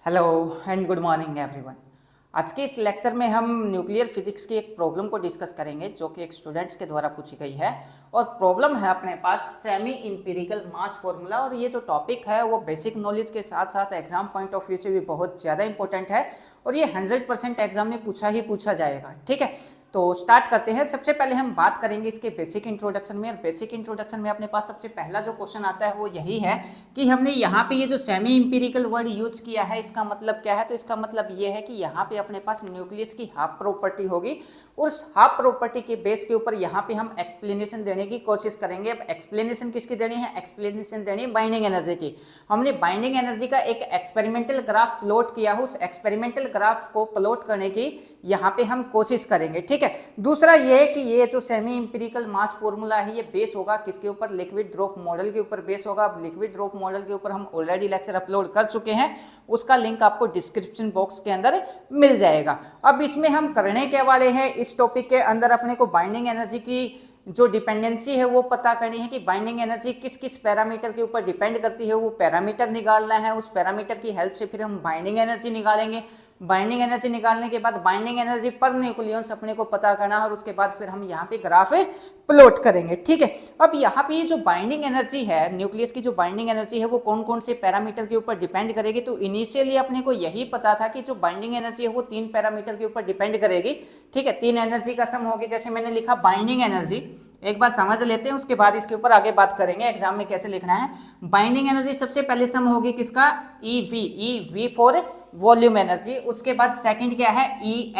Hello and good morning everyone. आज के इस लेक्चर में हम न्यूक्लियर फिजिक्स की एक प्रॉब्लम को डिस्कस करेंगे जो कि एक स्टूडेंट्स के द्वारा पूछी गई है। और प्रॉब्लम है अपने पास सेमी इंपिरिकल मास फॉर्मूला। और ये जो टॉपिक है वो बेसिक नॉलेज के साथ साथ एग्जाम पॉइंट ऑफ व्यू से भी बहुत ज़्यादा इंपॉर्टेंट है और ये 100% एग्जाम में पूछा जाएगा। ठीक है, तो स्टार्ट करते हैं। सबसे पहले हम बात करेंगे इसके बेसिक इंट्रोडक्शन में। और बेसिक इंट्रोडक्शन में अपने पास सबसे पहला जो क्वेश्चन आता है वो यही है कि हमने यहाँ पे ये जो सेमी इंपिरिकल वर्ड यूज किया है इसका मतलब क्या है। तो इसका मतलब ये है कि यहाँ पे अपने पास न्यूक्लियस की हाफ प्रॉपर्टी होगी। उस हाफ प्रॉपर्टी के बेस के ऊपर यहाँ पे हम एक्सप्लेनेशन देने की कोशिश करेंगे। अब एक्सप्लेनेशन किसकी देनी है? एक्सप्लेनेशन देनी है बाइंडिंग एनर्जी की। हमने बाइंडिंग एनर्जी का एक एक्सपेरिमेंटल ग्राफ प्लॉट किया है, उस एक्सपेरिमेंटल ग्राफ को प्लॉट करने की यहाँ पे हम कोशिश करेंगे। ठीक है, दूसरा ये है कि ये जो सेमी इंपिरिकल मास फॉर्मूला है ये बेस होगा किसके ऊपर? लिक्विड ड्रॉप मॉडल के ऊपर बेस होगा। अब लिक्विड ड्रॉप मॉडल के ऊपर हम ऑलरेडी लेक्चर अपलोड कर चुके हैं, उसका लिंक आपको डिस्क्रिप्शन बॉक्स के अंदर मिल जाएगा। अब इसमें हम करने के वाले हैं, इस टॉपिक के अंदर अपने को बाइंडिंग एनर्जी की जो डिपेंडेंसी है वो पता करनी है कि बाइंडिंग एनर्जी किस किस पैरामीटर के ऊपर डिपेंड करती है, वो पैरामीटर निकालना है। उस पैरामीटर की हेल्प से फिर हम बाइंडिंग एनर्जी निकालेंगे। बाइंडिंग एनर्जी निकालने के बाद बाइंडिंग एनर्जी पर न्यूक्लियंस अपने को पता करना है और उसके बाद फिर हम यहाँ पे ग्राफ प्लॉट करेंगे। ठीक है, अब यहाँ पे ये जो बाइंडिंग एनर्जी है न्यूक्लियस की, जो बाइंडिंग एनर्जी है वो कौन कौन से पैरामीटर के ऊपर डिपेंड करेगी। तो इनिशियली अपने को यही पता था कि जो बाइंडिंग एनर्जी है वो 3 पैरामीटर के ऊपर डिपेंड करेगी। ठीक है, 3 एनर्जी का सम होगी। जैसे मैंने लिखा बाइंडिंग एनर्जी, एक बात समझ लेते हैं उसके बाद इसके ऊपर आगे बात करेंगे एग्जाम में कैसे लिखना है। बाइंडिंग एनर्जी सबसे पहले सम होगी किसका? E V for volume energy. उसके बाद सेकंड क्या है? ई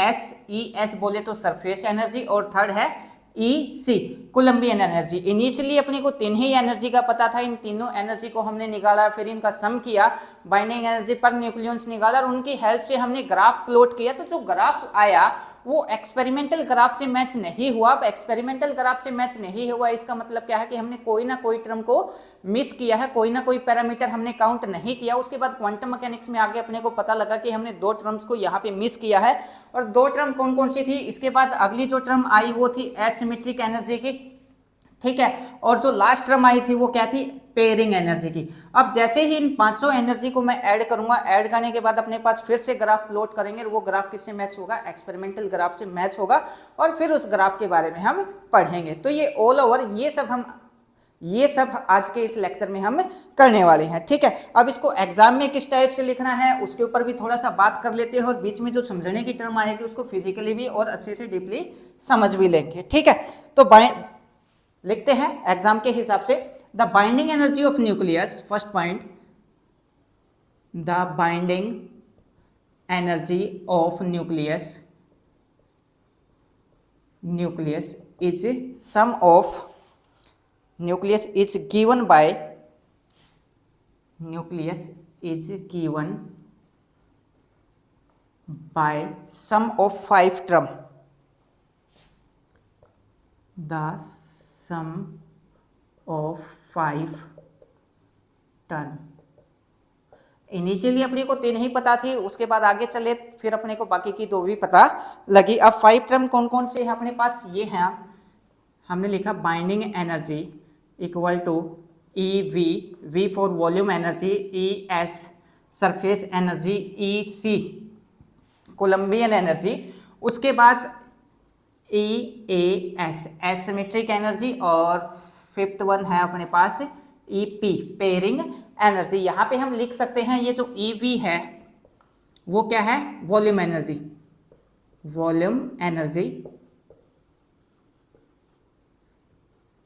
एस बोले तो सरफेस एनर्जी। और थर्ड है ई सी कोलंबियन एनर्जी। इनिशियली अपने को 3 ही एनर्जी का पता था, इन तीनों एनर्जी को हमने निकाला, फिर इनका सम किया, बाइंडिंग एनर्जी पर न्यूक्लियंस निकाला और उनकी हेल्प से हमने ग्राफ प्लॉट किया। तो जो ग्राफ आया वो एक्सपेरिमेंटल ग्राफ से मैच नहीं हुआ। अब एक्सपेरिमेंटल ग्राफ से मैच नहीं हुआ इसका मतलब क्या है कि हमने कोई ना कोई टर्म को मिस किया है, कोई ना कोई पैरामीटर हमने काउंट नहीं किया। उसके बाद क्वांटम मैकेनिक्स में आगे अपने को पता लगा कि हमने 2 टर्म्स को यहाँ पे मिस किया है। और 2 टर्म कौन कौन सी थी? इसके बाद अगली जो टर्म आई वो थी एसिमेट्रिक एनर्जी की। ठीक है, और जो लास्ट टर्म आई थी वो क्या थी? पेयरिंग एनर्जी की। अब जैसे ही इन 5 एनर्जी को मैं ऐड करूंगा, ऐड करने के बाद अपने पास फिर से ग्राफ प्लॉट करेंगे और वो ग्राफ किससे मैच होगा? एक्सपेरिमेंटल ग्राफ से मैच होगा और फिर उस ग्राफ के बारे में हम पढ़ेंगे। तो ये ऑल ओवर ये सब आज के इस लेक्चर में हम करने वाले हैं। ठीक है, अब इसको एग्जाम में किस टाइप से लिखना है उसके ऊपर भी थोड़ा सा बात कर लेते हैं और बीच में जो समझने की टर्म आएगी उसको फिजिकली भी और अच्छे से डीपली समझ भी लेंगे। ठीक है, तो लिखते हैं एग्जाम के हिसाब से। The binding energy of nucleus, first point, the binding energy of nucleus is some of nucleus is given by sum of 5 term. The sum of 5 term. Initially अपने को 3 ही पता थी, उसके बाद आगे चले फिर अपने को बाकी की 2 भी पता लगी। अब 5 टर्म कौन कौन से हैं अपने पास? ये हैं, हमने लिखा binding energy equal to V for volume energy, S surface energy, C Colombian energy. उसके बाद एस एसिमेट्रिक एनर्जी और 5th वन है अपने पास पी पेयरिंग एनर्जी। यहाँ पे हम लिख सकते हैं ये जो वी है वो क्या है? Volume energy.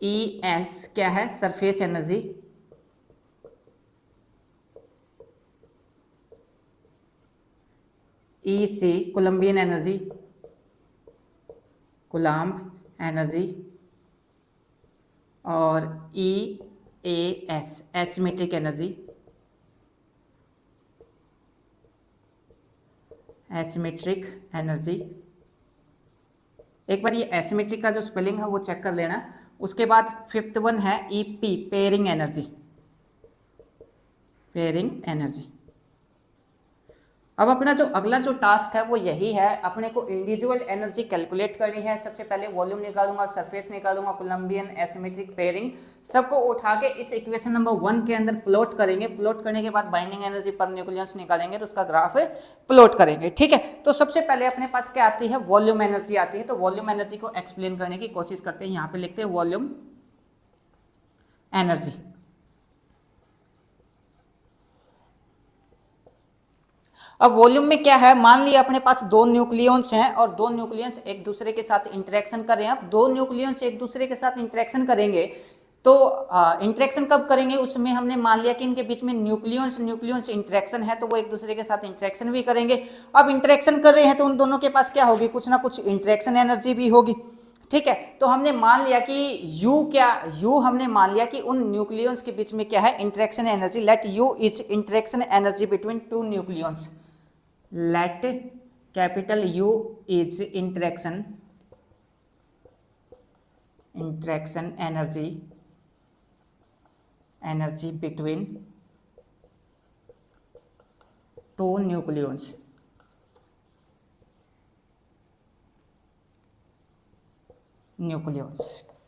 एस क्या है? Surface energy. C Colombian energy, coulomb energy. और एस एसिमेट्रिक एनर्जी, एक बार ये एसिमेट्रिक का जो स्पेलिंग है वो चेक कर लेना। उसके बाद 5th वन है पी पेयरिंग एनर्जी। अब अपना जो अगला जो टास्क है वो यही है, अपने को इंडिविजुअल एनर्जी कैलकुलेट करनी है। सबसे पहले वॉल्यूम निकालूंगा, सरफेस निकालूंगा, कोलम्बियन, एसिमेट्रिक पेयरिंग, सबको उठा के इस इक्वेशन नंबर 1 के अंदर प्लॉट करेंगे। प्लॉट करने के बाद बाइंडिंग एनर्जी पर न्यूक्लियस निकालेंगे और उसका ग्राफ प्लॉट करेंगे। ठीक है, तो सबसे पहले अपने पास क्या आती है, वॉल्यूम एनर्जी आती है। तो वॉल्यूम एनर्जी को एक्सप्लेन करने की कोशिश करते हैं। यहाँ पे लिखते हैं वॉल्यूम एनर्जी। अब वॉल्यूम में क्या है, मान लिया अपने पास दो न्यूक्लियॉन्स हैं और दो न्यूक्लियॉन्स एक दूसरे के साथ इंटरेक्शन कर रहे हैं। अब दो न्यूक्लियॉन्स एक दूसरे के साथ इंटरेक्शन करेंगे तो इंटरेक्शन कब करेंगे, उसमें हमने मान लिया कि इनके बीच में न्यूक्लियॉन्स इंटरेक्शन है, तो वो एक दूसरे के साथ इंटरेक्शन भी करेंगे। अब इंटरेक्शन कर रहे हैं तो उन दोनों के पास क्या होगी, कुछ ना कुछ इंटरेक्शन एनर्जी भी होगी। ठीक है, तो हमने मान लिया कि U हमने मान लिया कि उन न्यूक्लियॉन्स के बीच में क्या है, interaction energy. Let U is interaction energy between two nucleons. Let capital U is interaction energy between two nucleons।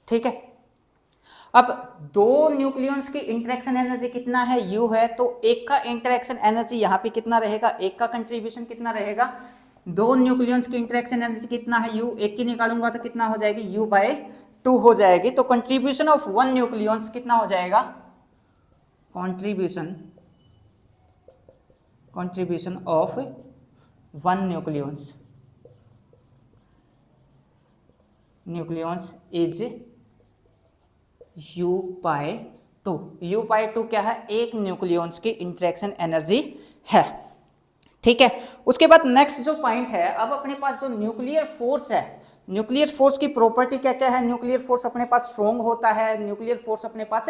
ठीक है, अब दो न्यूक्लियॉन्स की इंटरेक्शन एनर्जी कितना है, U है, तो एक का इंटरेक्शन एनर्जी यहाँ पे कितना रहेगा, एक का कंट्रीब्यूशन कितना रहेगा, दो न्यूक्लियॉन्स की इंटरेक्शन एनर्जी कितना है U, एक की निकालूंगा तो कितना हो जाएगी, U/2 हो जाएगी। तो कंट्रीब्यूशन ऑफ वन न्यूक्लियॉन्स कितना हो जाएगा, contribution of one nucleons is U/2। U/2 क्या है, एक न्यूक्लियॉन्स की इंटरेक्शन एनर्जी है। ठीक है, उसके बाद नेक्स्ट जो पॉइंट है, अब अपने पास जो न्यूक्लियर फोर्स है, न्यूक्लियर फोर्स की प्रॉपर्टी क्या क्या है, न्यूक्लियर फोर्स अपने पास स्ट्रॉन्ग होता है, न्यूक्लियर फोर्स अपने पास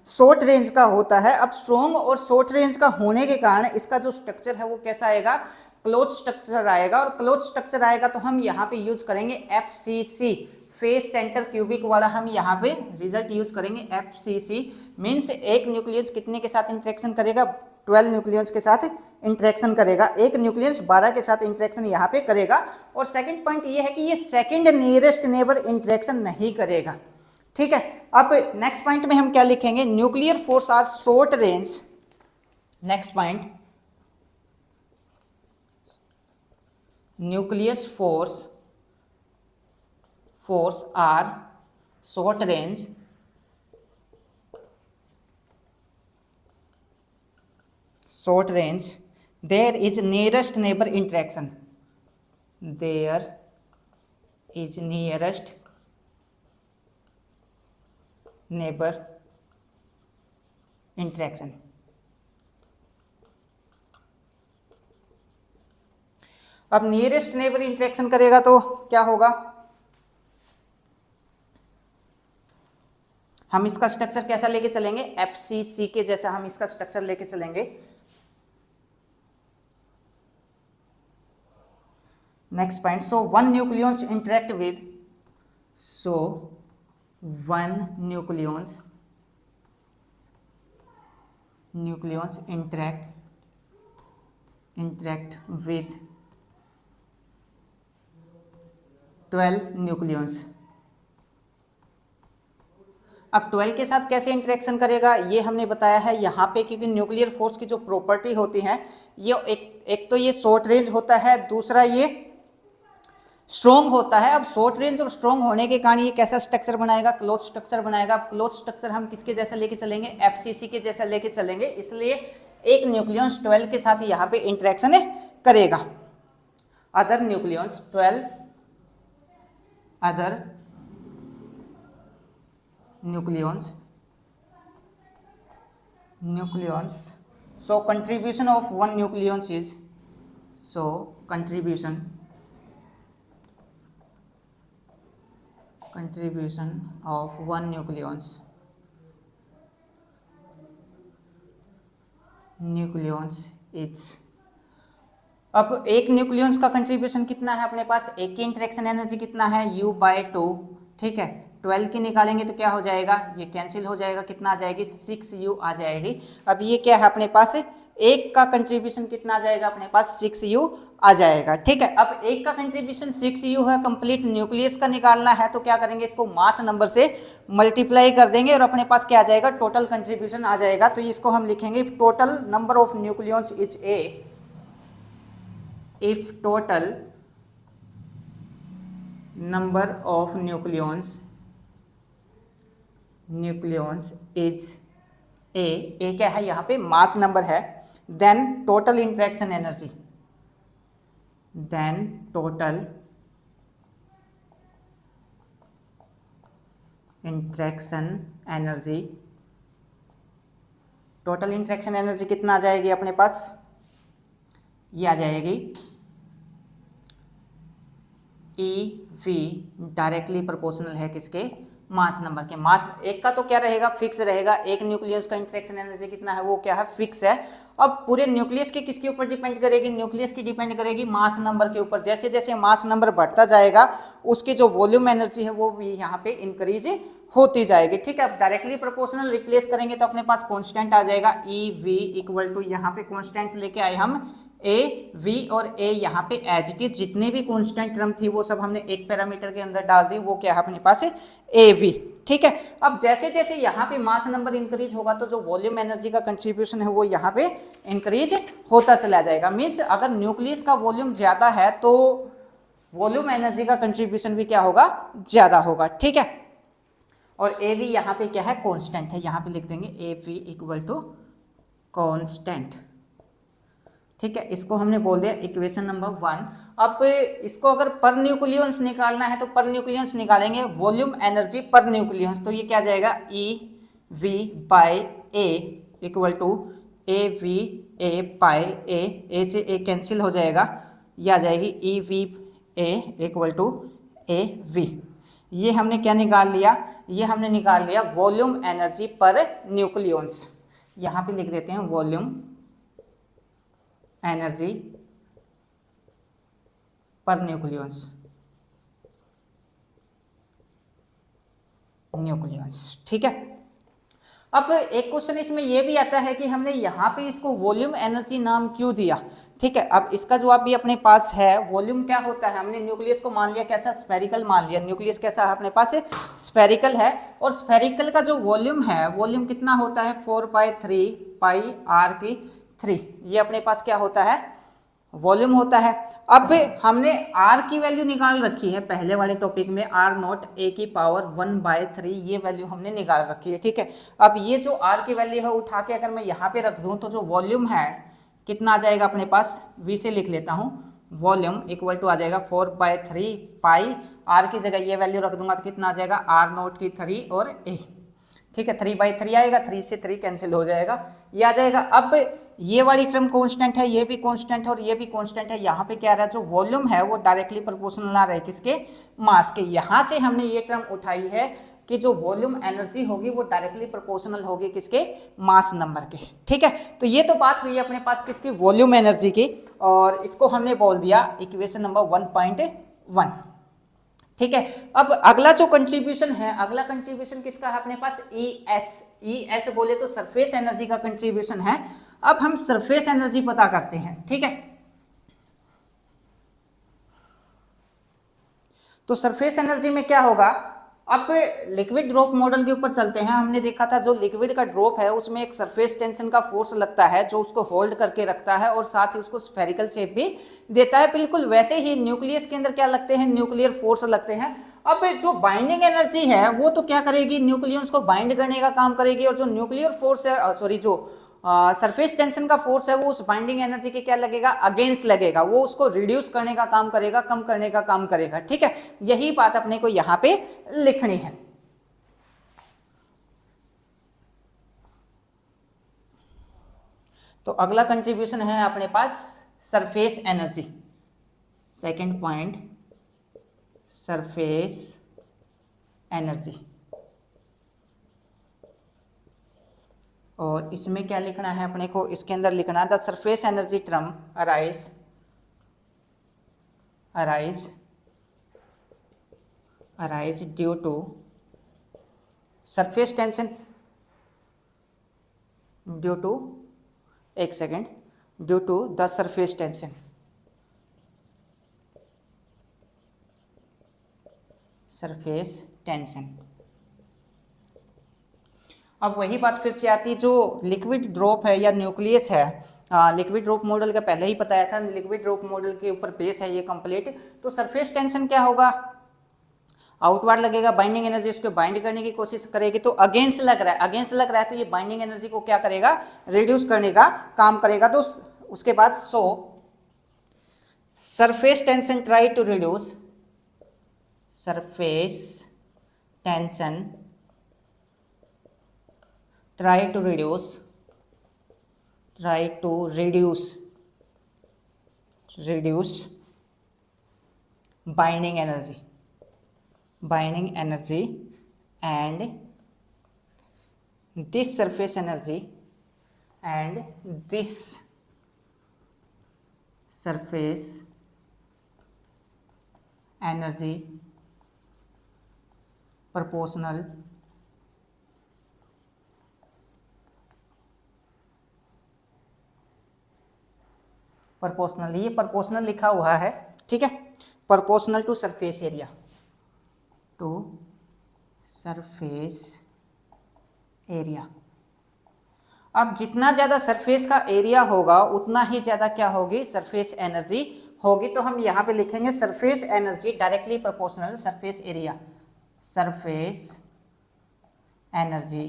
शॉर्ट रेंज का होता है। अब स्ट्रॉन्ग और शॉर्ट रेंज का होने के कारण इसका जो स्ट्रक्चर है वो कैसा आएगा, क्लोज स्ट्रक्चर आएगा। और क्लोज स्ट्रक्चर आएगा तो हम यहाँ पे यूज करेंगे FCC, फेस सेंटर क्यूबिक वाला हम यहाँ पे रिजल्ट यूज करेंगे FCC। मीन्स एक न्यूक्लियस कितने के साथ इंटरेक्शन करेगा, 12 न्यूक्लियस के साथ इंटरेक्शन करेगा, एक न्यूक्लियस 12 के साथ इंटरेक्शन यहाँ पे करेगा। और सेकंड पॉइंट ये है कि ये सेकंड नियरेस्ट नेबर इंटरेक्शन नहीं करेगा। ठीक है, अब नेक्स्ट पॉइंट में हम क्या लिखेंगे, nuclear force are short range. Next point, nucleus force are short range there is nearest neighbor interaction, there is nearest neighbor interaction। अब नियरेस्ट नेबर इंटरेक्शन करेगा तो क्या होगा, हम इसका स्ट्रक्चर कैसा लेके चलेंगे, FCC के जैसा हम इसका स्ट्रक्चर लेके चलेंगे। Next point, so one nucleons interact with, one nucleons interact with 12 nucleons. अब 12 के साथ कैसे इंटरेक्शन करेगा ये हमने बताया है यहाँ पे, क्योंकि न्यूक्लियर फोर्स की जो प्रॉपर्टी होती है ये एक तो ये शॉर्ट रेंज होता है, दूसरा ये स्ट्रॉन्ग होता है। अब शॉर्ट रेंज और स्ट्रॉन्ग होने के कारण ये कैसा स्ट्रक्चर बनाएगा, क्लोज स्ट्रक्चर बनाएगा। अब क्लोज स्ट्रक्चर हम किसके जैसा लेके चलेंगे, FCC के जैसा लेके चलेंगे, इसलिए एक न्यूक्लियस 12 के साथ यहाँ पे इंटरेक्शन करेगा। Other nucleus 12 other nucleons, so contribution of one nucleons is, so contribution of one nucleons is, अब एक न्यूक्लियस का कंट्रीब्यूशन कितना है अपने पास, एक की इंटरेक्शन एनर्जी कितना है, U/2। ठीक है, 12 की निकालेंगे तो क्या हो जाएगा, ये कैंसिल हो जाएगा, कितना आ जाएगी, 6U आ जाएगी। अब ये क्या है अपने पास एक का कंट्रीब्यूशन कितना आ जाएगा अपने पास 6u आ जाएगा। ठीक है, अब एक का कंट्रीब्यूशन 6u है, कंप्लीट न्यूक्लियस का निकालना है तो क्या करेंगे, इसको मास नंबर से मल्टीप्लाई कर देंगे और अपने पास क्या आ जाएगा, टोटल कंट्रीब्यूशन आ जाएगा। तो इसको हम लिखेंगे total number of nucleons is A, if total number of nucleons is A क्या है यहाँ पे, मास नंबर है, then total interaction energy, then total interaction energy, total interaction energy कितना आ जाएगी अपने पास, ये आ जाएगी EV डायरेक्टली प्रोपोर्शनल है किसके, मास नंबर के। मास एक का तो क्या रहेगा, फिक्स रहेगा, एक न्यूक्लियस का इंटरेक्शन एनर्जी कितना है वो क्या है, फिक्स है। अब पूरे न्यूक्लियस के किसके ऊपर डिपेंड करेगी, न्यूक्लियस की डिपेंड करेगी मास नंबर के ऊपर। जैसे जैसे मास नंबर बढ़ता जाएगा उसकी जो वॉल्यूम एनर्जी है वो भी यहाँ पे इंक्रीज होती जाएगी। ठीक है, अब डायरेक्टली प्रोपोर्शनल रिप्लेस करेंगे तो अपने पास कॉन्स्टेंट आ जाएगा EV इक्वल टू, यहाँ पे कॉन्स्टेंट लेके आए हम ए वी और ए यहाँ पे एज इट इज जितने भी कांस्टेंट टर्म थी वो सब हमने एक पैरामीटर के अंदर डाल दी, वो क्या है अपने पास है ए वी। ठीक है, अब जैसे जैसे यहाँ पे मास नंबर इंक्रीज होगा तो जो वॉल्यूम एनर्जी का कंट्रीब्यूशन है वो यहाँ पे इंक्रीज होता चला जाएगा। मीन्स अगर न्यूक्लियस का वॉल्यूम ज्यादा है तो वॉल्यूम एनर्जी का कंट्रीब्यूशन भी क्या होगा, ज्यादा होगा। ठीक है, और ए वी यहाँ पे क्या है, कॉन्स्टेंट है, यहाँ पे लिख देंगे A V equal to constant. ठीक है, इसको हमने बोल दिया इक्वेशन नंबर 1। अब इसको अगर पर न्यूक्लियंस निकालना है तो पर न्यूक्लियंस निकालेंगे वॉल्यूम एनर्जी पर न्यूक्लियंस, तो ये क्या जाएगा EV by A equal to AVA by A से ए कैंसिल हो जाएगा, ये आ जाएगी EVA इक्वल टू AV। ये हमने क्या निकाल लिया, ये हमने निकाल लिया वॉल्यूम एनर्जी पर न्यूक्लियंस। यहाँ पे लिख देते हैं वॉल्यूम एनर्जी पर न्यूक्लियंस, ठीक है। अब एक क्वेश्चन इसमें यह भी आता है कि हमने यहाँ पे इसको वॉल्यूम एनर्जी नाम क्यों दिया। ठीक है, अब इसका जवाब भी अपने पास है। वॉल्यूम क्या होता है, हमने न्यूक्लियस को मान लिया कैसा, स्फेरिकल मान लिया। न्यूक्लियस कैसा है अपने पास, स्फेरिकल है, और स्फेरिकल का जो वॉल्यूम है, वॉल्यूम कितना होता है 4/3 पाई r की 3, ये अपने पास क्या होता है, वॉल्यूम होता है। अब हमने r की वैल्यू निकाल रखी है पहले वाले टॉपिक में, r0 a की पावर 1/3, ये वैल्यू हमने निकाल रखी है। ठीक है, अब ये जो r की वैल्यू है उठा के अगर मैं यहाँ पे रख दूं तो जो वॉल्यूम है कितना आ जाएगा अपने पास, v से लिख लेता हूँ, वॉल्यूम इक्वल टू आ जाएगा 4/3 पाई, r की जगह ये वैल्यू रख दूंगा तो कितना आ जाएगा r0 की 3 और a। ठीक है, 3/3 आएगा, 3 से 3 कैंसिल हो जाएगा, ये आ जाएगा। अब ये वाली टर्म कांस्टेंट है, ये भी कांस्टेंट है और ये भी कांस्टेंट है। यहाँ पे क्या रहा है, जो वॉल्यूम है वो डायरेक्टली प्रोपोर्शनल आ रहा है किसके, मास के। यहाँ से हमने ये टर्म उठाई है कि जो वॉल्यूम एनर्जी होगी वो डायरेक्टली प्रोपोर्शनल होगी किसके, मास नंबर के। ठीक है, तो ये तो बात हुई अपने पास किसकी, वॉल्यूम एनर्जी की, और इसको हमने बोल दिया इक्वेशन नंबर 1.1। ठीक है, अब अगला जो कंट्रीब्यूशन है, अगला कंट्रीब्यूशन किसका है अपने पास, ES बोले तो सरफेस एनर्जी का कंट्रीब्यूशन है। अब हम सरफेस एनर्जी पता करते हैं। ठीक है, तो सरफेस एनर्जी में क्या होगा, अब लिक्विड ड्रॉप मॉडल के ऊपर चलते हैं। हमने देखा था जो लिक्विड का ड्रॉप है उसमें एक सरफेस टेंशन का फोर्स लगता है जो उसको होल्ड करके रखता है और साथ ही उसको स्फेरिकल शेप भी देता है। बिल्कुल वैसे ही न्यूक्लियस के अंदर क्या लगते हैं, न्यूक्लियर फोर्स लगते हैं। अब जो बाइंडिंग एनर्जी है वो तो क्या करेगी, न्यूक्लियस को बाइंड करने का काम करेगी, और जो न्यूक्लियर फोर्स है, सॉरी, जो सरफेस टेंशन का फोर्स है वो उस बाइंडिंग एनर्जी के क्या लगेगा, अगेंस्ट लगेगा, वो उसको रिड्यूस करने का काम करेगा, कम करने का काम करेगा। ठीक है, यही बात अपने को यहां पे लिखनी है। तो अगला कंट्रीब्यूशन है अपने पास surface energy, second point, surface energy. और इसमें क्या लिखना है अपने को, इसके अंदर लिखना है the surface energy term arise due to surface tension due to एक second, due to the surface tension, surface tension. अब वही बात फिर से आती है, जो लिक्विड ड्रॉप है या न्यूक्लियस है, लिक्विड ड्रॉप मॉडल का पहले ही बताया था, लिक्विड ड्रॉप मॉडल के ऊपर बेस है ये कंप्लीट। तो सरफेस टेंशन क्या होगा, आउटवर्ड लगेगा, बाइंडिंग एनर्जी उसको बाइंड करने की कोशिश करेगी, तो अगेंस्ट लग रहा है, अगेंस्ट लग रहा है, तो ये बाइंडिंग एनर्जी को क्या करेगा, रिड्यूस करने का काम करेगा। तो उसके बाद so surface tension try to reduce, surface tension try to reduce binding energy and this surface energy and this surface energy proportional proportional, ये प्रोपोर्शनल लिखा हुआ है, ठीक है, proportional to surface area, to surface area. अब जितना ज़्यादा surface का एरिया होगा उतना ही ज़्यादा क्या होगी, सरफेस एनर्जी होगी। तो हम यहाँ पे लिखेंगे surface energy directly proportional surface area, surface energy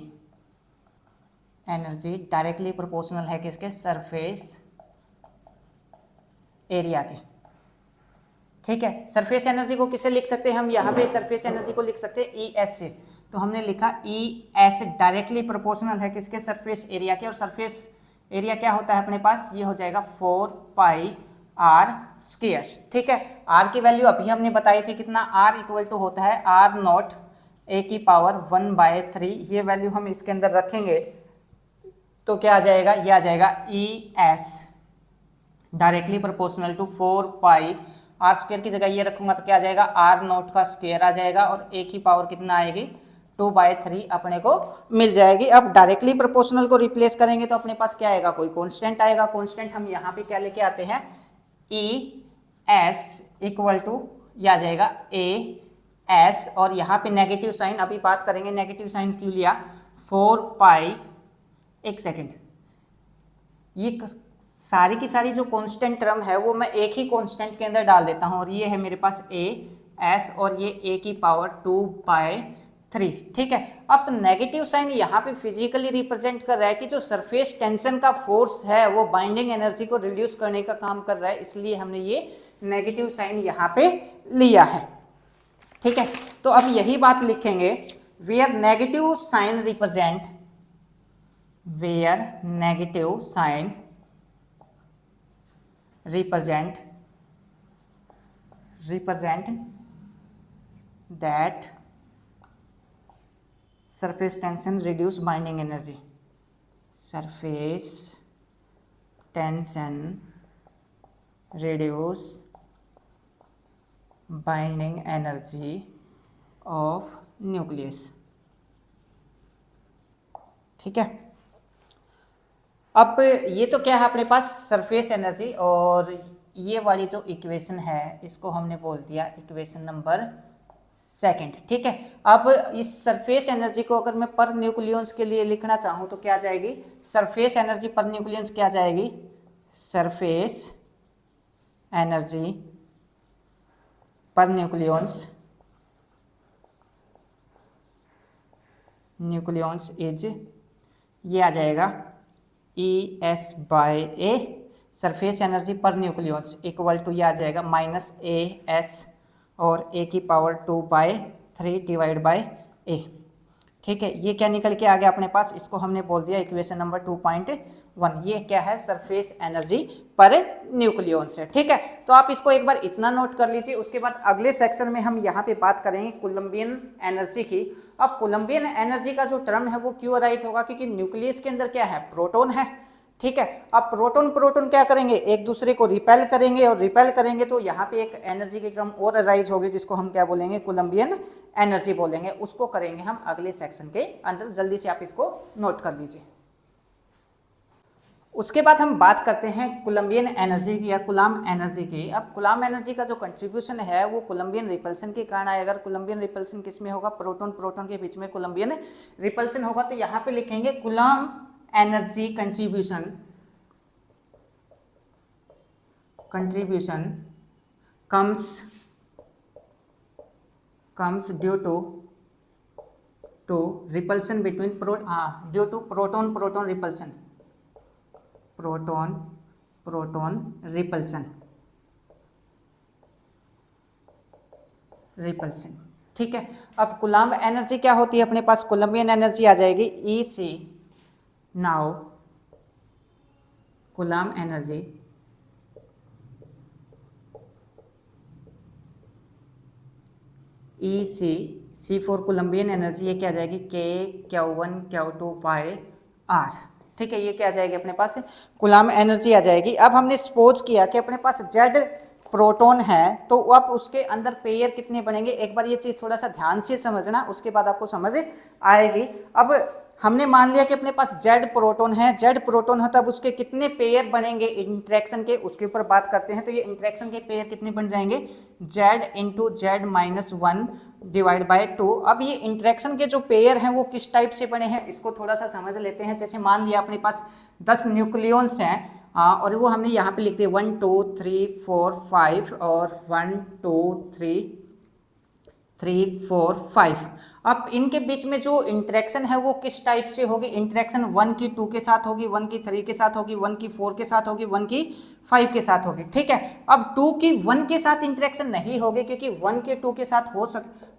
directly proportional है किसके, सरफेस एरिया के, ठीक है। सरफेस एनर्जी को किसे लिख सकते हैं हम, यहाँ पे सरफेस एनर्जी को लिख सकते हैं ई एस से, तो हमने लिखा ई एस डायरेक्टली प्रोपोर्शनल है किसके, सरफेस एरिया के। और सरफेस एरिया क्या होता है अपने पास, ये हो जाएगा 4 पाई आर स्क्वायर, ठीक है। आर की वैल्यू अभी हमने बताई थी कितना, आर इक्वल टू होता है आर नॉट ए की पावर 1/3, ये वैल्यू हम इसके अंदर रखेंगे तो क्या आ जाएगा, ये आ जाएगा E S directly proportional to 4 pi R square की जगह ये रखूंगा तो क्या आ जाएगा, आर नॉट का स्क्वायर आ जाएगा और एक ही पावर कितना आएगी, 2/3 अपने को मिल जाएगी। अब डायरेक्टली प्रोपोर्शनल को रिप्लेस करेंगे तो अपने पास क्या आएगा, कोई कांस्टेंट आएगा। कांस्टेंट हम यहाँ पे क्या लेके आते हैं, ई एस इक्वल टू ये आ जाएगा ए एस, और यहाँ पे नेगेटिव साइन, अभी बात करेंगे नेगेटिव साइन क्यों लिया, 4 पाई, एक सेकेंड, ये सारी की सारी जो कांस्टेंट टर्म है वो मैं एक ही कांस्टेंट के अंदर डाल देता हूं, और ये है मेरे पास ए एस और ये ए की पावर 2/3, ठीक है। अब नेगेटिव साइन यहाँ पे फिजिकली रिप्रेजेंट कर रहा है कि जो सरफेस टेंशन का फोर्स है वो बाइंडिंग एनर्जी को रिड्यूस करने का काम कर रहा है, इसलिए हमने ये नेगेटिव साइन यहाँ पे लिया है, ठीक है। तो अब यही बात लिखेंगे, where negative sign represent, where negative sign represent that surface tension reduce binding energy, surface tension reduce binding energy of nucleus, ठीक है। अब ये तो क्या है अपने पास सरफेस एनर्जी, और ये वाली जो इक्वेशन है इसको हमने बोल दिया इक्वेशन नंबर 2, ठीक है। अब इस सरफेस एनर्जी को अगर मैं पर न्यूक्लियंस के लिए लिखना चाहूँ तो क्या आ जाएगी, सरफेस एनर्जी पर न्यूक्लियंस क्या आ जाएगी, सरफेस एनर्जी पर न्यूक्लियंस इज, ये आ जाएगा E S by A, surface energy पर न्यूक्लियंस इक्वल टू ये आ जाएगा माइनस ए एस और ए की पावर 2/3 डिवाइड बाय ए, ठीक है। ये क्या निकल के आ गया अपने पास, इसको हमने बोल दिया इक्वेशन नंबर 2.1, ये क्या है, सरफेस एनर्जी पर न्यूक्लियंस है, ठीक है। तो आप इसको एक बार इतना नोट कर लीजिए। उसके बाद अगले सेक्शन में हम यहाँ पे बात करेंगे कोलंबियन एनर्जी की। अब कोलंबियन एनर्जी का जो टर्म है वो क्यों अराइज होगा, क्योंकि न्यूक्लियस के अंदर क्या है, प्रोटॉन है, ठीक है। अब प्रोटॉन क्या करेंगे, एक दूसरे को रिपेल करेंगे, और रिपेल करेंगे तो यहाँ पे एक एनर्जी की टर्म और अराइज होगी जिसको हम क्या बोलेंगे, कोलंबियन एनर्जी बोलेंगे। उसको करेंगे हम अगले सेक्शन के अंदर, जल्दी से आप इसको नोट कर लीजिए। उसके बाद हम बात करते हैं कोलम्बियन एनर्जी की या कूलाम एनर्जी की। अब कूलाम एनर्जी का जो कंट्रीब्यूशन है वो कोलम्बियन रिपल्सन के कारण आएगा। अगर कोलम्बियन रिपल्सन किस में होगा, प्रोटॉन प्रोटॉन के बीच में कोलम्बियन रिपल्सन होगा, तो यहाँ पे लिखेंगे coulomb energy contribution comes due to repulsion between due to proton repulsion, ठीक है। अब कूलाम एनर्जी क्या होती है अपने पास, कोलम्बियन एनर्जी आ जाएगी E C. Now coulomb energy E C for coulombian energy, ये क्या आ जाएगी के Q1 Q2 पाई आर, ठीक है। ये क्या आ जाएगी अपने पास, कूलाम एनर्जी आ जाएगी। अब हमने सपोज किया कि अपने पास जेड प्रोटॉन है, तो अब उसके अंदर पेयर कितने बनेंगे, एक बार ये चीज़ थोड़ा सा ध्यान से समझना, उसके बाद आपको समझ आएगी। अब हमने मान लिया कि अपने पास जेड प्रोटॉन है, जेड प्रोटॉन है, तब उसके कितने पेयर बनेंगे इंट्रैक्शन के, उसके ऊपर बात करते हैं। तो ये इंट्रैक्शन के पेयर कितने बन जाएंगे, Z into Z minus 1 divide by 2। अब ये इंट्रैक्शन के जो पेयर हैं वो किस टाइप से बने हैं, इसको थोड़ा सा समझ लेते हैं। जैसे मान लिया अपने पास 10 न्यूक्लियॉन्स हैं, और वो हमने यहाँ पे लिख दिए 1 2 3 4 5 और 1 2 3 4 5। अब इनके बीच में जो इंटरेक्शन है वो किस टाइप से होगी, इंटरेक्शन 1 की 2 के साथ होगी, 1 की 3 के साथ होगी, 1 की 4 के साथ होगी, 1 की 5 के साथ होगी, ठीक है। अब 2 की 1 के साथ इंटरेक्शन नहीं होगी, क्योंकि 1 के 2 के साथ हो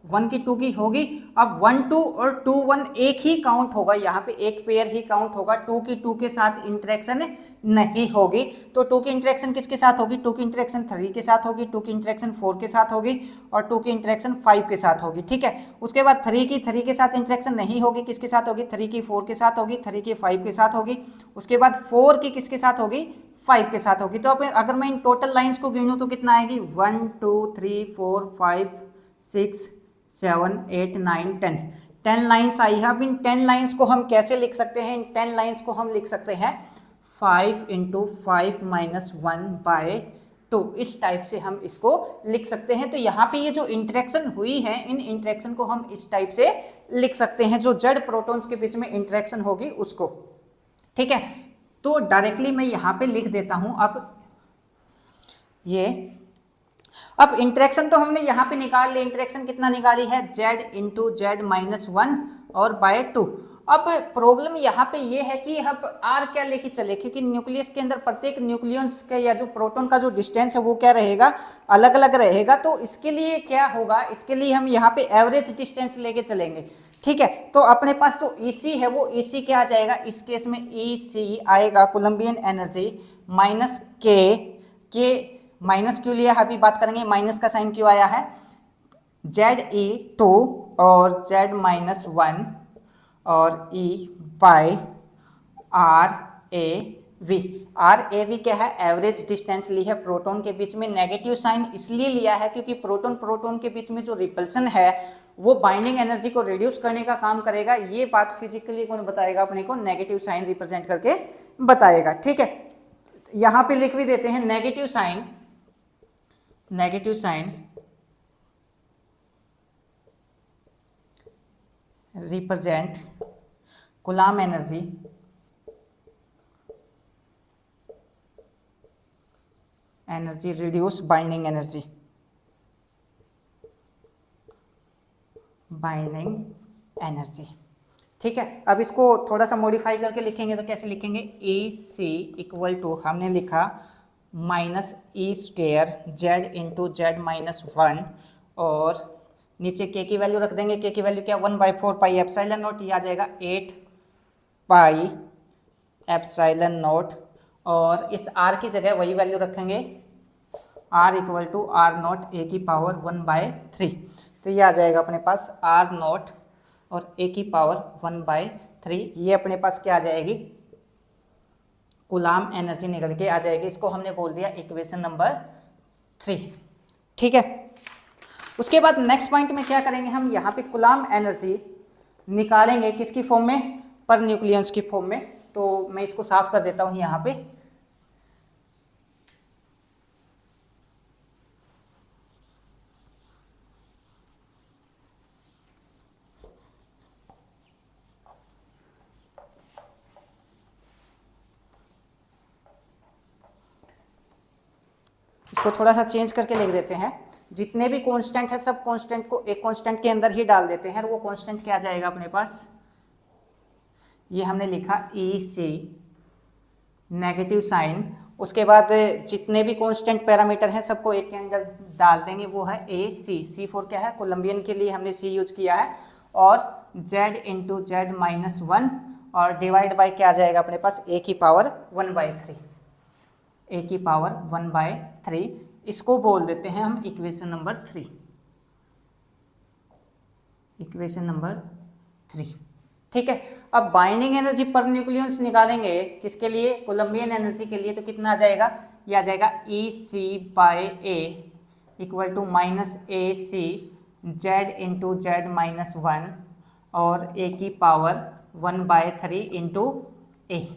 1 की 2 की होगी। अब 1 2 और 2 1 एक ही काउंट होगा, यहाँ पे एक पेयर ही काउंट होगा, 2 की 2 के साथ इंटरेक्शन नहीं होगी। तो 2 की इंटरेक्शन किसके साथ होगी, 2 की इंटरेक्शन 3 के साथ होगी, 2 की इंटरेक्शन 4 के साथ होगी और 2 की इंटरेक्शन 5 के साथ होगी, ठीक है। उसके बाद 3 की 3 के साथ इंटरेक्शन नहीं होगी, किसके साथ होगी, 3 की 4 के साथ होगी, 3 की 5 के साथ होगी। उसके बाद 4 की किसके साथ होगी, 5 के साथ होगी। तो अब अगर मैं इन टोटल लाइंस को गिनूं तो कितना आएगी, 1 2 3 4 5 6 7 8 9 10 लाइंस आई है। अब इन 10 लाइंस को हम कैसे लिख सकते हैं, इन 10 लाइंस को हम लिख सकते हैं 5 × 5 - 1 बाय 2, इस टाइप से हम इसको लिख सकते हैं। तो यहाँ पे ये जो इंटरेक्शन हुई है, इन इंटरेक्शन को हम इस टाइप से लिख सकते हैं, जो जेड प्रोटॉन्स के बीच में इंटरेक्शन होगी उसको, ठीक है। तो डायरेक्टली मैं यहाँ पे लिख देता हूं। अब इंटरेक्शन तो हमने यहाँ पे निकाल लिया, इंटरेक्शन कितना निकाली है, जेड इंटू जेड माइनस 1 और बाय 2। अब प्रॉब्लम यहाँ पे ये है कि अब आर क्या लेके चले, क्योंकि न्यूक्लियस के अंदर प्रत्येक न्यूक्लियस का या जो प्रोटॉन का जो डिस्टेंस है वो क्या रहेगा, अलग अलग रहेगा। तो इसके लिए क्या होगा, इसके लिए हम यहाँ पे एवरेज डिस्टेंस लेके चलेंगे, ठीक है। तो अपने पास जो EC है वो EC क्या आ जाएगा, इस केस में EC आएगा कोलम्बियन एनर्जी माइनस के माइनस क्यों लिया, अभी बात करेंगे माइनस का साइन क्यों आया है, ZE2 और Z माइनस 1 और E बाय RAV। RAV क्या है, एवरेज डिस्टेंस ली है प्रोटॉन के बीच में। नेगेटिव साइन इसलिए लिया है क्योंकि प्रोटॉन प्रोटॉन के बीच में जो रिपल्सन है वो बाइंडिंग एनर्जी को रिड्यूस करने का काम करेगा। ये बात फिजिकली कौन बताएगा अपने को, नेगेटिव साइन रिप्रेजेंट करके बताएगा, ठीक है। यहां पे लिख भी देते हैं negative sign represent Coulomb energy reduce binding energy, ठीक है। अब इसको थोड़ा सा मॉडिफाई करके लिखेंगे तो कैसे लिखेंगे, EC इक्वल टू हमने लिखा minus E² Z into Z minus 1 और नीचे के की वैल्यू रख देंगे। के की वैल्यू क्या, 1/4 पाई एप्सिलॉन नॉट, ये आ जाएगा 8 पाई एप्सिलॉन नॉट। और इस R की जगह वही वैल्यू रखेंगे, R equal to R0 A की पावर 1/3। तो ये आ जाएगा अपने पास R0 और A की पावर 1/3। ये अपने पास क्या आ जाएगी, कूलाम एनर्जी निकल के आ जाएगी। इसको हमने बोल दिया इक्वेशन नंबर 3, ठीक है। उसके बाद नेक्स्ट पॉइंट में क्या करेंगे, हम यहाँ पे कूलाम एनर्जी निकालेंगे किसकी फॉर्म में, पर न्यूक्लियंस की फॉर्म में। तो मैं इसको साफ कर देता हूँ यहाँ पे। इसको थोड़ा सा चेंज करके लिख देते हैं। जितने भी कांस्टेंट है सब कांस्टेंट को एक कांस्टेंट के अंदर ही डाल देते हैं, और वो कांस्टेंट क्या आ जाएगा अपने पास, ये हमने लिखा ई सी नेगेटिव साइन। उसके बाद जितने भी कांस्टेंट पैरामीटर हैं सबको एक के अंदर डाल देंगे, वो है ए सी। सी फॉर क्या है, कोलंबियन के लिए हमने सी यूज किया है, और Z into Z minus one, और डिवाइड बाय क्या आ जाएगा अपने पास, ए की पावर 1/3, ए की पावर 1/3। इसको बोल देते हैं हम इक्वेशन नंबर 3, इक्वेशन नंबर 3। ठीक है, अब बाइंडिंग एनर्जी पर न्यूक्लियस निकालेंगे किसके लिए, कोलंबियन एनर्जी के लिए, तो कितना आ जाएगा, ये आ जाएगा E C by A equal to minus A C Z into Z minus one, और ए की पावर 1/3 इंटू ए।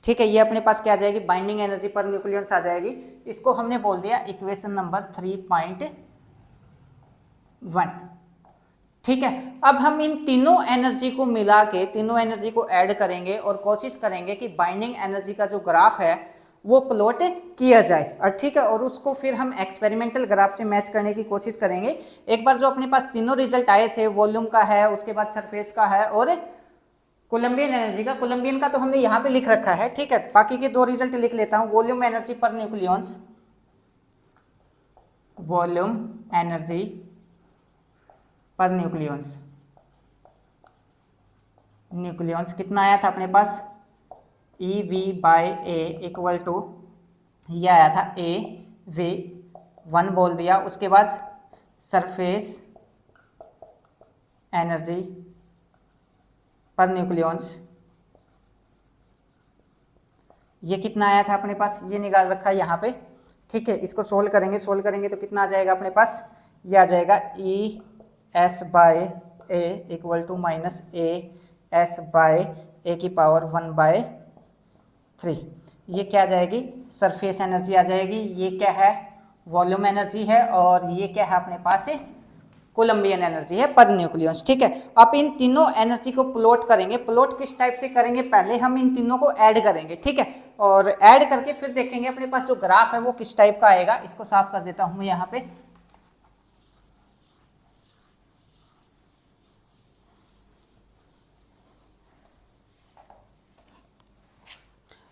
ठीक है, ये अपने पास क्या आ जाएगी, बाइंडिंग एनर्जी पर न्यूक्लियस आ जाएगी। इसको हमने बोल दिया इक्वेशन नंबर 3.1। ठीक है, अब हम इन तीनों एनर्जी को मिला के, तीनों एनर्जी को ऐड करेंगे और कोशिश करेंगे कि बाइंडिंग एनर्जी का जो ग्राफ है वो प्लॉट किया जाए, और ठीक है, और उसको फिर हम एक्सपेरिमेंटल ग्राफ से मैच करने की कोशिश करेंगे। एक बार जो अपने पास तीनों रिजल्ट आए थे, वॉल्यूम का है, उसके बाद सरफेस का है, और कोलंबियन एनर्जी का, कोलंबियन का तो हमने यहाँ पे लिख रखा है। ठीक है, बाकी के दो रिजल्ट लिख लेता हूँ। वॉल्यूम एनर्जी पर न्यूक्लियस, वॉल्यूम एनर्जी पर न्यूक्लियस, न्यूक्लियस कितना आया था अपने पास, E V by A equal to, ये आया था ए वी 1 बोल दिया। उसके बाद सरफेस एनर्जी पर न्यूक्लियस, ये कितना आया था अपने पास, ये निकाल रखा है यहाँ पे। ठीक है, इसको सोल्व करेंगे तो कितना आ जाएगा अपने पास, ये आ जाएगा E S by A equal to minus A S by A की पावर 1/3। ये क्या आ जाएगी, सरफेस एनर्जी आ जाएगी। ये क्या है, वॉल्यूम एनर्जी है, और ये क्या है अपने पास है, कोलंबियन एनर्जी है पर न्यूक्लियस। ठीक है, अब इन तीनों एनर्जी को प्लॉट करेंगे। प्लॉट किस टाइप से करेंगे, पहले हम इन तीनों को ऐड करेंगे। ठीक है, और ऐड करके फिर देखेंगे अपने पास जो ग्राफ है वो किस टाइप का आएगा। इसको साफ कर देता हूं मैं यहाँ पे।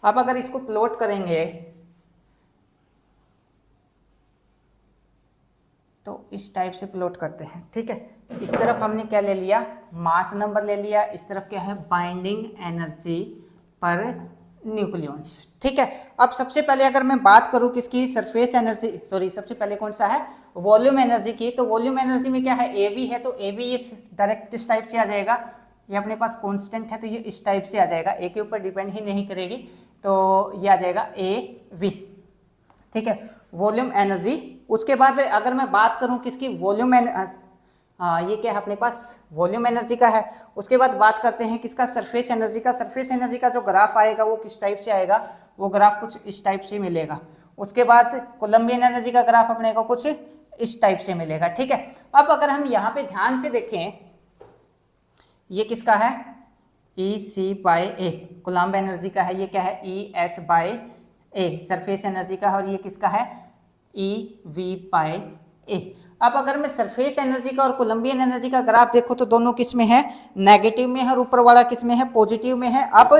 अब अगर इसको प्लॉट करेंगे तो इस टाइप से प्लॉट करते हैं। ठीक है, इस तरफ हमने क्या ले लिया, मास नंबर ले लिया, इस तरफ क्या है, बाइंडिंग एनर्जी पर न्यूक्लियस। ठीक है, अब सबसे पहले अगर मैं बात करूं किसकी, सरफेस एनर्जी, सॉरी सबसे पहले कौन सा है, वॉल्यूम एनर्जी की। तो वॉल्यूम एनर्जी में क्या है, ए बी है, तो ए बी इस डायरेक्ट इस टाइप से आ जाएगा। ये अपने पास कांस्टेंट है तो ये इस टाइप से आ जाएगा, ए के ऊपर डिपेंड ही नहीं करेगी, तो ये आ जाएगा ए वी। ठीक है, वॉल्यूम एनर्जी। उसके बाद अगर मैं बात करूं किसकी, वॉल्यूम ये क्या है अपने पास, वॉल्यूम एनर्जी का है। उसके बाद बात करते हैं किसका, सरफेस एनर्जी का। सरफेस एनर्जी का जो ग्राफ आएगा वो किस टाइप से आएगा, वो ग्राफ कुछ इस टाइप से मिलेगा। उसके बाद कोलंबियन एनर्जी का ग्राफ अपने को कुछ इस टाइप से मिलेगा। ठीक है, अब अगर हम यहाँ पे ध्यान से देखें, ये किसका है, ई C by A, coulomb energy का है। ये क्या है, ई S by A, surface energy का है। और ये किसका है, ई वी बाय ए। अब अगर मैं सरफेस एनर्जी का और कोलंबियन एनर्जी का ग्राफ देखो तो दोनों किस में है, नेगेटिव में है, और ऊपर वाला किस में है, पॉजिटिव में है। अब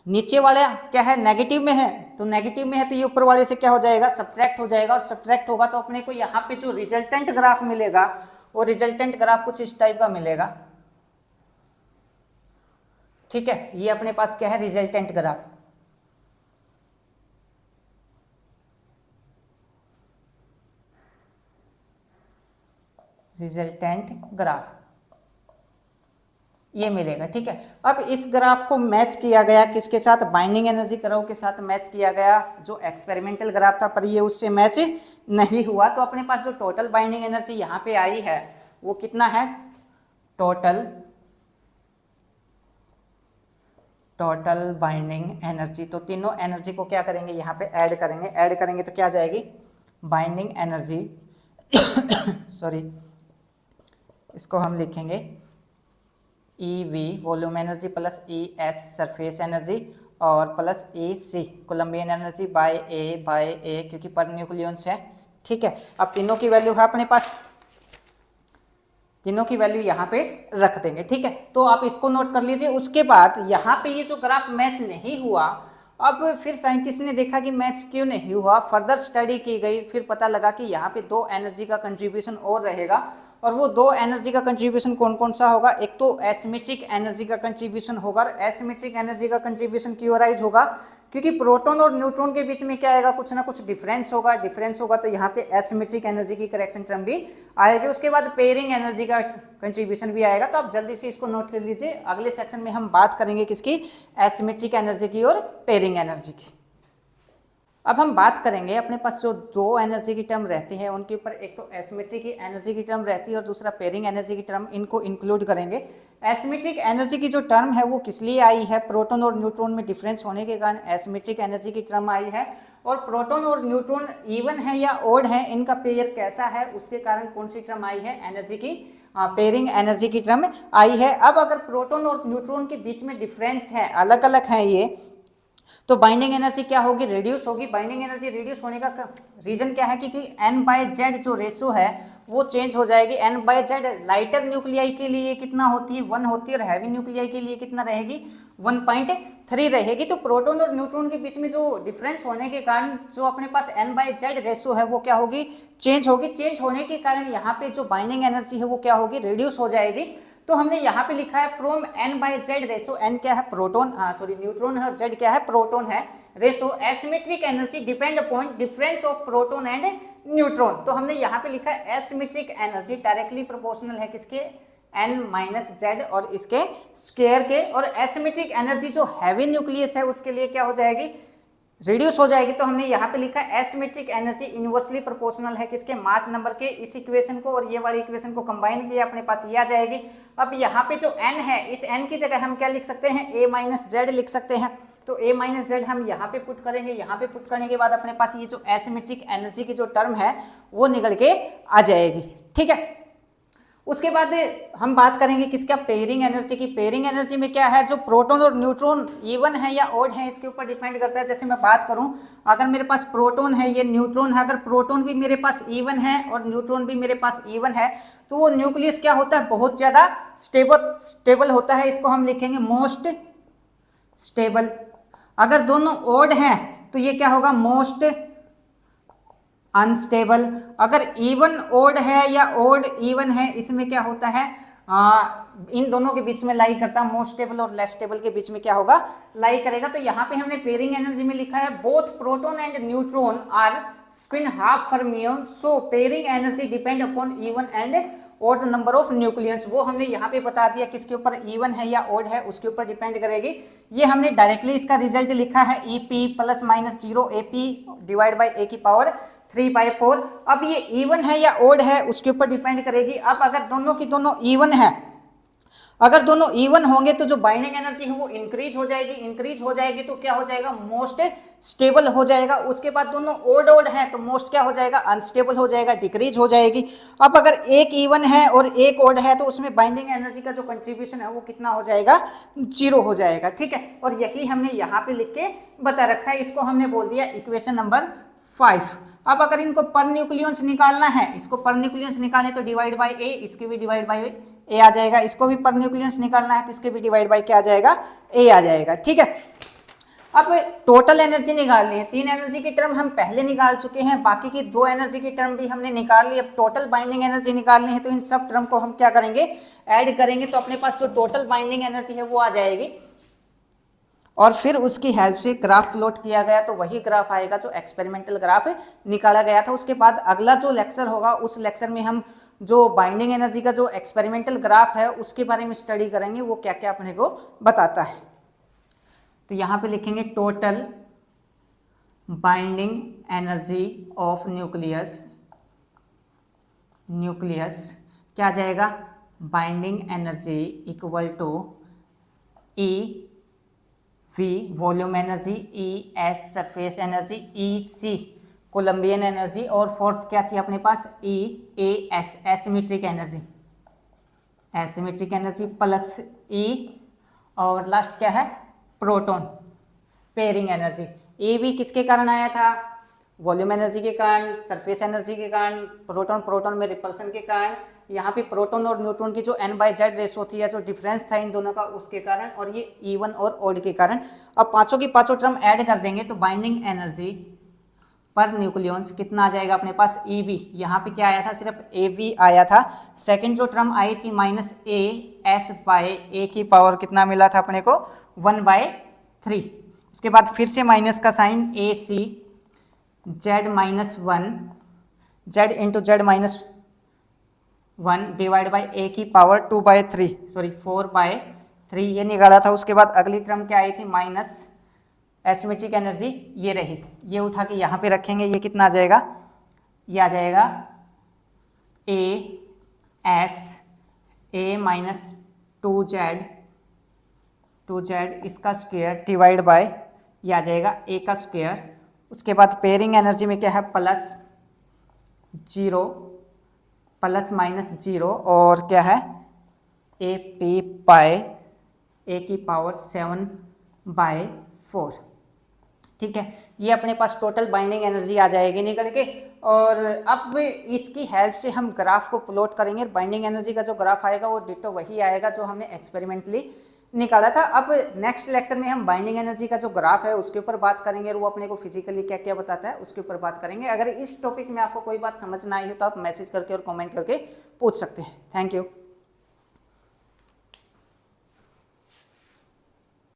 नीचे वाला क्या है, नेगेटिव में है, तो नेगेटिव में है तो ये ऊपर वाले से क्या हो जाएगा, सब्ट्रैक्ट हो जाएगा, और सब्ट्रैक्ट होगा तो अपने को यहाँ पे जो रिजल्टेंट ग्राफ मिलेगा वो रिजल्टेंट ग्राफ कुछ इस टाइप का मिलेगा। ठीक है, ये अपने पास क्या है, रिजल्टेंट ग्राफ। रिजल्टेंट ग्राफ ये मिलेगा। ठीक है, अब इस ग्राफ को मैच किया गया किसके साथ, बाइंडिंग एनर्जी कर्व के साथ मैच किया गया, जो एक्सपेरिमेंटल ग्राफ था, पर ये उससे मैच नहीं हुआ। तो अपने पास जो टोटल बाइंडिंग एनर्जी यहाँ पे आई है वो कितना है, टोटल टोटल बाइंडिंग एनर्जी। तो तीनों एनर्जी को क्या करेंगे, यहाँ पे ऐड करेंगे। ऐड करेंगे तो क्या आ जाएगी, बाइंडिंग एनर्जी सॉरी, इसको हम लिखेंगे EV volume energy plus ES surface energy और plus EC Columbian energy by A क्योंकि पर न्यूक्लियंस है। ठीक है, अब तीनों की वैल्यू है अपने पास, तीनों की वैल्यू यहाँ पे रख देंगे। ठीक है, तो आप इसको नोट कर लीजिए। उसके बाद यहाँ पे ये जो ग्राफ मैच नहीं हुआ, अब फिर साइंटिस्ट ने देखा कि मैच क्यों नहीं हुआ, फर्दर स्टडी की गई, फिर पता लगा कि यहाँ पे दो एनर्जी का कंट्रीब्यूशन और रहेगा। और वो दो एनर्जी का कंट्रीब्यूशन कौन कौन सा होगा, एक तो एसिमेट्रिक एनर्जी का कंट्रीब्यूशन होगा। एसिमेट्रिक एनर्जी का कंट्रीब्यूशन क्यों अराइज होगा, क्योंकि प्रोटॉन और न्यूट्रॉन के बीच में क्या आएगा, कुछ ना कुछ डिफरेंस होगा। डिफरेंस होगा तो यहाँ पे एसिमेट्रिक एनर्जी की करेक्शन टर्म भी आएगी। उसके बाद पेयरिंग एनर्जी का कंट्रीब्यूशन भी आएगा। तो आप जल्दी से इसको नोट कर लीजिए, अगले सेक्शन में हम बात करेंगे किसकी, एसिमेट्रिक एनर्जी की और पेयरिंग एनर्जी की। अब हम बात करेंगे अपने पास जो दो एनर्जी की टर्म रहती है उनके ऊपर, एक तो एसिमेट्रिक की एनर्जी की टर्म रहती है और दूसरा पेयरिंग एनर्जी की टर्म, इनको इंक्लूड करेंगे। एसिमेट्रिक एनर्जी की जो टर्म है वो किस लिए आई है, प्रोटॉन और न्यूट्रॉन में डिफरेंस होने के कारण एसिमेट्रिक एनर्जी की टर्म आई है। और प्रोटॉन और न्यूट्रॉन इवन है या ओड है, इनका पेयर कैसा है, उसके कारण कौन सी टर्म आई है, एनर्जी की पेयरिंग एनर्जी की टर्म आई है। अब अगर प्रोटॉन और न्यूट्रॉन के बीच में डिफरेंस है, अलग अलग है ये, तो बाइंडिंग एनर्जी क्या होगी, रिड्यूस होगी। बाइंडिंग एनर्जी रिड्यूस होने का रीजन क्या है, क्योंकि N/Z जो रेशो है वो चेंज हो जाएगी। N/Z लाइटर न्यूक्लियाई के लिए कितना होती है, 1 होती है, और हैवी न्यूक्लियाई के लिए कितना रहेगी, 1.3 रहेगी। तो प्रोटॉन और न्यूट्रॉन के बीच में जो डिफरेंस होने के कारण जो अपने पास N/Z रेशो है वो क्या होगी, चेंज होगी। चेंज होने के कारण यहाँ पे जो बाइंडिंग एनर्जी है वो क्या होगी, रिड्यूस हो जाएगी। तो हमने यहाँ पे लिखा है फ्रॉम N/Z रेशो, N क्या है प्रोटॉन, सॉरी न्यूट्रॉन है, और Z क्या है प्रोटॉन है, ratio asymmetric energy depend upon difference of proton and neutron. तो हमने यहाँ पे लिखा है एसिमेट्रिक एनर्जी डायरेक्टली प्रोपोर्शनल है किसके, N-Z और इसके स्क्वायर के। और एसिमेट्रिक एनर्जी जो हैवी न्यूक्लियस है उसके लिए क्या हो जाएगी, रिड्यूस हो जाएगी। तो हमने यहाँ पे लिखा है एसिमेट्रिक एनर्जी इनवर्सली प्रोपोर्शनल है किसके, मास नंबर के। इस इक्वेशन को और ये वाली इक्वेशन को कंबाइन किया अपने पास ये आ जाएगी। अब यहाँ पे जो n है, इस n की जगह हम क्या लिख सकते हैं, A-Z लिख सकते हैं। तो A-Z हम यहाँ पे पुट करेंगे। यहाँ पे पुट करने के बाद अपने पास ये जो एसिमेट्रिक एनर्जी की जो टर्म है वो निकल के आ जाएगी। ठीक है, उसके बाद हम बात करेंगे किसका, पेयरिंग एनर्जी की। पेयरिंग एनर्जी में क्या है, जो प्रोटॉन और न्यूट्रॉन इवन है या ओड है इसके ऊपर डिपेंड करता है। जैसे मैं बात करूं, अगर मेरे पास प्रोटॉन है, ये न्यूट्रॉन है, अगर प्रोटॉन भी मेरे पास इवन है और न्यूट्रॉन भी मेरे पास इवन है, तो वो न्यूक्लियस क्या होता है, बहुत ज्यादा स्टेबल होता है। इसको हम लिखेंगे मोस्ट स्टेबल। अगर दोनों ओड हैं तो ये क्या होगा, मोस्ट अनस्टेबल। अगर इवन ओड है या ओड इवन है, इसमें क्या होता है, इन दोनों के बीच में लाई करता है, मोस्ट स्टेबल और लेस स्टेबल के बीच में क्या होगा, लाई करेगा। तो यहाँ पे हमने पेयरिंग एनर्जी में लिखा है both proton and neutron are spin half fermion, so pairing energy depend upon even and odd number of nucleus. वो हमने यहाँ पे बता दिया किसके ऊपर, इवन है या ओड है उसके ऊपर डिपेंड करेगी। ये हमने डायरेक्टली इसका रिजल्ट लिखा है EP + -0 AP divide by A की पावर 3/4। अब ये इवन है या ओड है उसके ऊपर डिपेंड करेगी। अब अगर दोनों की दोनों इवन है, अगर दोनों इवन होंगे तो जो बाइंडिंग एनर्जी है वो इंक्रीज हो जाएगी। इंक्रीज हो जाएगी तो क्या हो जाएगा, मोस्ट स्टेबल हो जाएगा। उसके बाद दोनों ओड है तो मोस्ट क्या हो जाएगा, अनस्टेबल हो जाएगा, डिक्रीज हो जाएगी। अब अगर एक इवन है और एक ओड है तो उसमें बाइंडिंग एनर्जी का जो कंट्रीब्यूशन है वो कितना हो जाएगा, 0 हो जाएगा। ठीक है, और यही हमने यहाँ पे लिख के बता रखा है। इसको हमने बोल दिया इक्वेशन नंबर 5। अब अगर इनको पर न्यूक्लियंस निकालना है, इसको पर न्यूक्लियंस निकालने तो डिवाइड बाय A, इसके भी डिवाइड बाय A आ जाएगा। इसको भी पर न्यूक्लियंस निकालना है तो इसके भी डिवाइड बाय क्या आ जाएगा, A आ जाएगा। ठीक है, अब टोटल एनर्जी निकालनी है। 3 एनर्जी की टर्म हम पहले निकाल चुके हैं, बाकी की 2 एनर्जी की टर्म भी हमने निकाल ली। अब टोटल बाइंडिंग एनर्जी निकालनी है तो इन सब टर्म को हम क्या करेंगे, ऐड करेंगे। तो अपने पास जो टोटल बाइंडिंग एनर्जी है वो आ जाएगी और फिर उसकी हेल्प से ग्राफ प्लॉट किया गया तो वही ग्राफ आएगा जो एक्सपेरिमेंटल ग्राफ निकाला गया था। उसके बाद अगला जो लेक्चर होगा उस लेक्चर में हम जो बाइंडिंग एनर्जी का जो एक्सपेरिमेंटल ग्राफ है उसके बारे में स्टडी करेंगे, वो क्या क्या अपने को बताता है। तो यहाँ पे लिखेंगे total binding energy of nucleus क्या आ जाएगा, binding energy equal to E V volume energy, ES surface energy, EC Columbian energy और फोर्थ क्या थी अपने पास EAS asymmetric energy, asymmetric energy plus E और लास्ट क्या है प्रोटॉन पेयरिंग एनर्जी। ए भी किसके कारण आया था, वॉल्यूम एनर्जी के कारण, सरफेस एनर्जी के कारण, प्रोटॉन प्रोटॉन में रिपल्सन के कारण, यहाँ पे प्रोटॉन और न्यूट्रॉन की जो n/z रेशो थी या जो डिफरेंस था इन दोनों का उसके कारण, और ये इवन और ऑड के कारण। अब पांचों की पांचों टर्म ऐड कर देंगे तो बाइंडिंग एनर्जी पर न्यूक्लियॉन्स कितना आ जाएगा अपने पास EV, यहाँ पे क्या आया था सिर्फ AV आया था। सेकंड जो टर्म आई थी -AS/A की पावर कितना मिला था अपने को 1/3। उसके बाद फिर से माइनस का sign AC Z-1 Z into Z-1 divide by A की पावर 4/3 ये निकाला था। उसके बाद अगली टर्म क्या आई थी माइनस एसिमेट्रिक एनर्जी, ये रही, ये उठा के यहाँ पे रखेंगे, ये कितना आ जाएगा, ये आ जाएगा AS A माइनस 2Z इसका स्क्वायर डिवाइड बाय ये आ जाएगा A का स्क्वायर। उसके बाद पेयरिंग एनर्जी में क्या है +0 ±0 और क्या है AP बाय A की पावर 7/4। ठीक है, ये अपने पास टोटल बाइंडिंग एनर्जी आ जाएगी निकल के। और अब इसकी हेल्प से हम ग्राफ को प्लॉट करेंगे। बाइंडिंग एनर्जी का जो ग्राफ आएगा वो डिटो वही आएगा जो हमने एक्सपेरिमेंटली निकाला था। अब नेक्स्ट लेक्चर में हम बाइंडिंग एनर्जी का जो ग्राफ है उसके ऊपर बात करेंगे और वो अपने को फिजिकली क्या क्या बताता है उसके ऊपर बात करेंगे। अगर इस टॉपिक में आपको कोई बात समझ ना आई हो तो आप मैसेज करके और कमेंट करके पूछ सकते हैं। Thank you.